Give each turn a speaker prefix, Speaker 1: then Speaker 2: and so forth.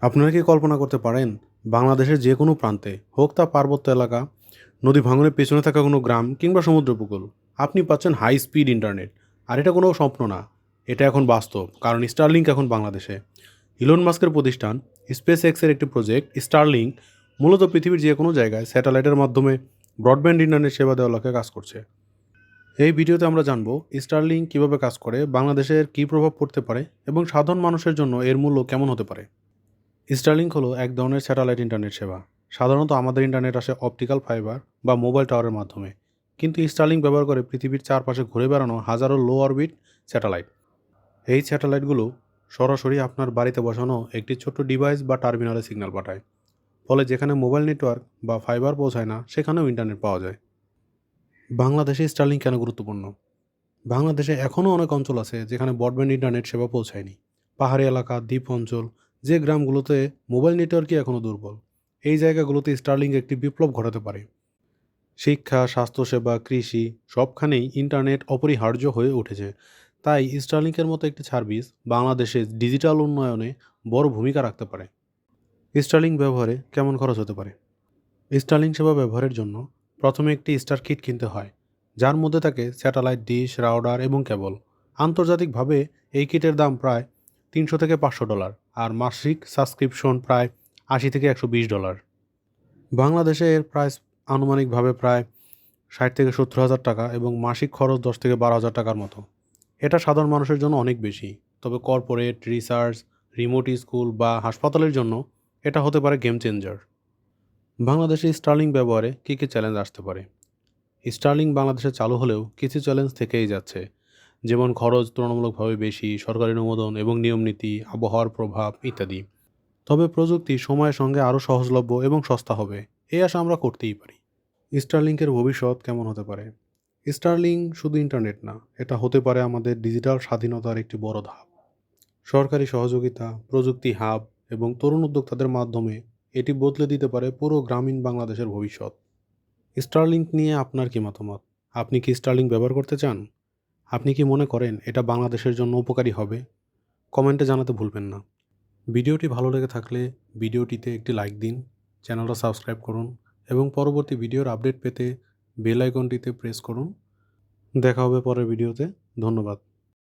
Speaker 1: আপনারা কি কল্পনা করতে পারেন বাংলাদেশের যে কোনো প্রান্তে হোক তা পার্বত্য এলাকা, নদী ভাঙনের পেছনে থাকা কোনো গ্রাম কিংবা সমুদ্র উপকূল, আপনি পাচ্ছেন হাই স্পিড ইন্টারনেট। আর এটা কোনো স্বপ্ন না, এটা এখন বাস্তব, কারণ স্টারলিংক এখন বাংলাদেশে। ইলন মাস্কের প্রতিষ্ঠান স্পেস এক্সের একটি প্রজেক্ট স্টারলিংক মূলত পৃথিবীর যে কোনো জায়গায় স্যাটেলাইটের মাধ্যমে ব্রডব্যান্ড ইন্টারনেট সেবা দেওয়ার লক্ষ্যে কাজ করছে। এই ভিডিওতে আমরা জানব স্টারলিংক কীভাবে কাজ করে, বাংলাদেশের কী প্রভাব পড়তে পারে এবং সাধারণ মানুষের জন্য এর মূল্য কেমন হতে পারে। স্টারলিংক হলো এক ধরনের স্যাটেলাইট ইন্টারনেট সেবা। সাধারণত আমাদের ইন্টারনেট আসে অপটিক্যাল ফাইবার বা মোবাইল টাওয়ারের মাধ্যমে, কিন্তু স্টারলিংক ব্যবহার করে পৃথিবীর চারপাশে ঘুরে বেড়ানো হাজারো লো অরবিট স্যাটেলাইট। এই স্যাটেলাইটগুলো সরাসরি আপনার বাড়িতে বসানো একটি ছোট্ট ডিভাইস বা টার্মিনালে সিগন্যাল পাঠায়। ফলে যেখানে মোবাইল নেটওয়ার্ক বা ফাইবার পৌঁছায় না, সেখানেও ইন্টারনেট পাওয়া যায়। বাংলাদেশে স্টারলিংক কেন গুরুত্বপূর্ণ? বাংলাদেশে এখনও অনেক অঞ্চল আছে যেখানে ব্রডব্যান্ড ইন্টারনেট সেবা পৌঁছায়নি। পাহাড়ি এলাকা, দ্বীপ অঞ্চল, যে গ্রামগুলোতে মোবাইল নেটওয়ার্কই এখনও দুর্বল, এই জায়গাগুলোতে স্টারলিংক একটি বিপ্লব ঘটাতে পারে। শিক্ষা, স্বাস্থ্যসেবা, কৃষি সবখানেই ইন্টারনেট অপরিহার্য হয়ে উঠেছে। তাই স্টারলিংকের মতো একটি সার্ভিস বাংলাদেশে ডিজিটাল উন্নয়নে বড় ভূমিকা রাখতে পারে। স্টারলিংক ব্যবহারে কেমন খরচ হতে পারে? স্টারলিংক সেবা ব্যবহারের জন্য প্রথমে একটি স্টার কিট কিনতে হয়, যার মধ্যে থাকে স্যাটেলাইট ডিশ, রাউটার এবং কেবল। আন্তর্জাতিকভাবে এই কিটের দাম প্রায় $300 থেকে $500, আর মাসিক সাবস্ক্রিপশন প্রায় $80 থেকে $120। বাংলাদেশে এর প্রাইস আনুমানিকভাবে প্রায় 60 থেকে 70 হাজার টাকা এবং মাসিক খরচ 10 থেকে 12 হাজার টাকার মতো। এটা সাধারণ মানুষের জন্য অনেক বেশি, তবে কর্পোরেট, রিসার্চ, রিমোট স্কুল বা হাসপাতালের জন্য এটা হতে পারে গেম চেঞ্জার। বাংলাদেশে স্টারলিংক ব্যবহারে কী কী চ্যালেঞ্জ আসতে পারে? স্টারলিংক বাংলাদেশে চালু হলেও কিছু চ্যালেঞ্জ থেকেই যাচ্ছে, যেমন খরচ তুলনামূলকভাবে বেশি, সরকারি অনুমোদন এবং নিয়মনীতি, আবহাওয়ার প্রভাব ইত্যাদি। তবে প্রযুক্তি সময়ের সঙ্গে আরও সহজলভ্য এবং সস্তা হবে, এই আশা আমরা করতেই পারি। স্টারলিংকের ভবিষ্যৎ কেমন হতে পারে? স্টারলিংক শুধু ইন্টারনেট না, এটা হতে পারে আমাদের ডিজিটাল স্বাধীনতার একটি বড় ধাপ। সরকারি সহযোগিতা, প্রযুক্তি হাব এবং তরুণ উদ্যোক্তাদের মাধ্যমে এটি বদলে দিতে পারে পুরো গ্রামীণ বাংলাদেশের ভবিষ্যৎ। স্টারলিংক নিয়ে আপনার কি মতামত? আপনি কি স্টারলিংক ব্যবহার করতে চান? আপনি কি মনে করেন এটা বাংলাদেশের জন্য উপকারী হবে? কমেন্টে জানাতে ভুলবেন না। ভিডিওটি ভালো লেগে থাকলে ভিডিওটিতে একটি লাইক দিন, চ্যানেলটা সাবস্ক্রাইব করুন এবং পরবর্তী ভিডিওর আপডেট পেতে বেল আইকনটিতে প্রেস করুন। দেখা হবে পরের ভিডিওতে। ধন্যবাদ।